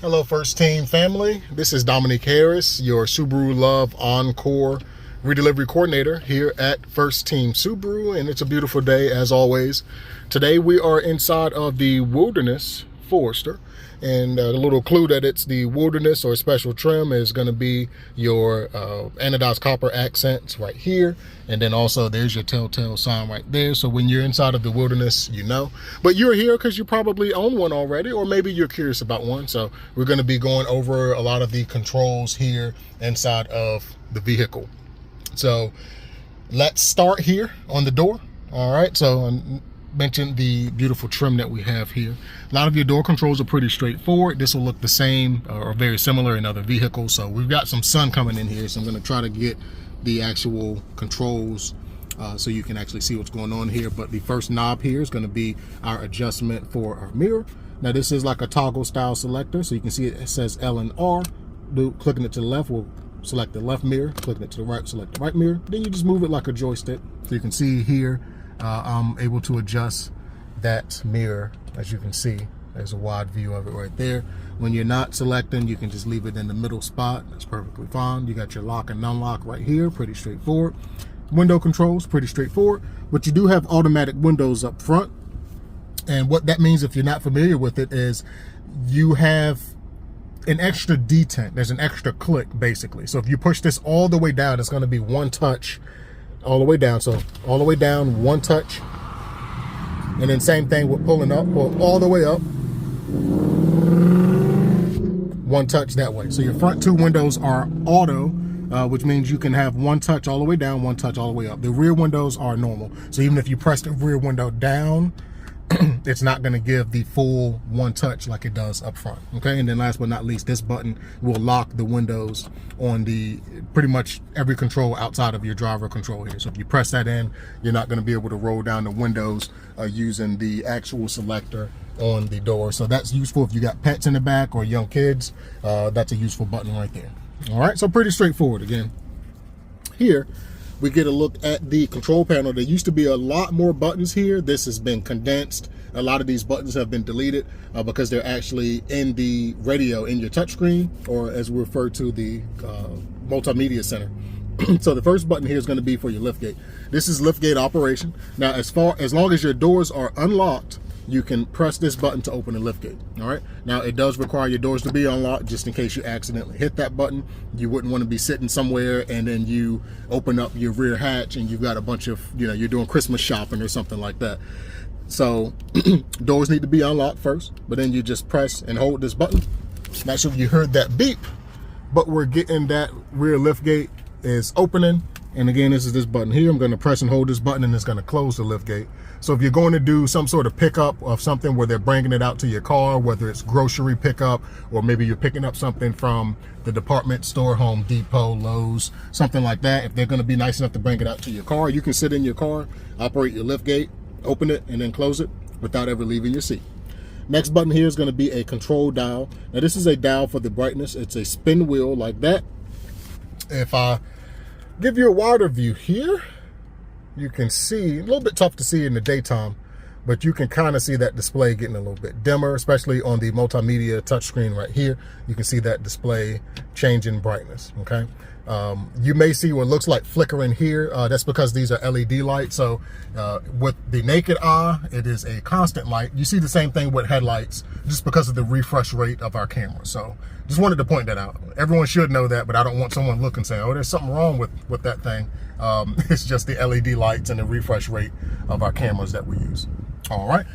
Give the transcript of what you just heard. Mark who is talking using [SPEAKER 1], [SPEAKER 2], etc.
[SPEAKER 1] Hello, First Team family. This is Dominique Harris, your Subaru Love Encore redelivery coordinator here at First Team Subaru, and it's a beautiful day as always. Today we are inside of the Wilderness Forester, and a little clue that it's the Wilderness or special trim is going to be your anodized copper accents right here, and then also there's your telltale sign right there. So when you're inside of the Wilderness, you know. But you're here because you probably own one already, or maybe you're curious about one. So we're going to be going over a lot of the controls here inside of the vehicle. So let's start here on the door. All right, so I mentioned the beautiful trim that we have here. A lot of your door controls are pretty straightforward. This will look the same or very similar in other vehicles. So we've got some sun coming in here, so I'm going to try to get the actual controls so you can actually see what's going on here. But the first knob here is going to be our adjustment for our mirror. Now this is like a toggle style selector, so you can see it says L and R. Clicking it to the left will select the left mirror, clicking it to the right, select the right mirror. Then you just move it like a joystick. So you can see here, I'm able to adjust that mirror. As you can see, there's a wide view of it right there. When you're not selecting, you can just leave it in the middle spot. That's perfectly fine. You got your lock and unlock right here, pretty straightforward. Window controls, pretty straightforward. But you do have automatic windows up front. And what that means, if you're not familiar with it, is you have an extra detent. There's an extra click basically. So if you push this all the way down, it's going to be one touch all the way down. So all the way down, one touch, and then same thing with pulling up, pull all the way up, one touch that way. So your front two windows are auto, which means you can have one touch all the way down, one touch all the way up. The rear windows are normal. So even if you press the rear window down, it's not going to give the full one touch like it does up front. Okay, and then last but not least, this button will lock the windows on the pretty much every control outside of your driver control here. So if you press that in, you're not going to be able to roll down the windows using the actual selector on the door. So that's useful if you got pets in the back or young kids. That's a useful button right there. All right, so pretty straightforward. Again, here we get a look at the control panel. There used to be a lot more buttons here. This has been condensed. A lot of these buttons have been deleted because they're actually in the radio in your touchscreen, or as we refer to, the multimedia center. So the first button here is going to be for your liftgate. This is liftgate operation. Now, as long as your doors are unlocked, you can press this button to open the liftgate. All right. Now it does require your doors to be unlocked, just in case you accidentally hit that button. You wouldn't want to be sitting somewhere and then you open up your rear hatch and you've got a bunch of, you're doing Christmas shopping or something like that. So doors need to be unlocked first, but then you just press and hold this button. Not sure if you heard that beep, but we're getting that rear liftgate is opening. And again, this is this button here. I'm going to press and hold this button and it's going to close the liftgate. So if you're going to do some sort of pickup of something where they're bringing it out to your car, whether it's grocery pickup, or maybe you're picking up something from the department store, Home Depot, Lowe's, something like that, if they're going to be nice enough to bring it out to your car, you can sit in your car, operate your liftgate, open it, and then close it without ever leaving your seat. Next button here is going to be a control dial. Now this is a dial for the brightness. It's a spin wheel like that. If I give you a wider view here, you can see, a little bit tough to see in the daytime, but you can kind of see that display getting a little bit dimmer, especially on the multimedia touchscreen right here. You can see that display changing brightness, okay? You may see what looks like flickering here. That's because these are LED lights. So with the naked eye, it is a constant light. You see the same thing with headlights just because of the refresh rate of our camera. So just wanted to point that out. Everyone should know that, but I don't want someone looking saying, oh, there's something wrong with that thing. It's just the LED lights and the refresh rate of our cameras that we use. All right,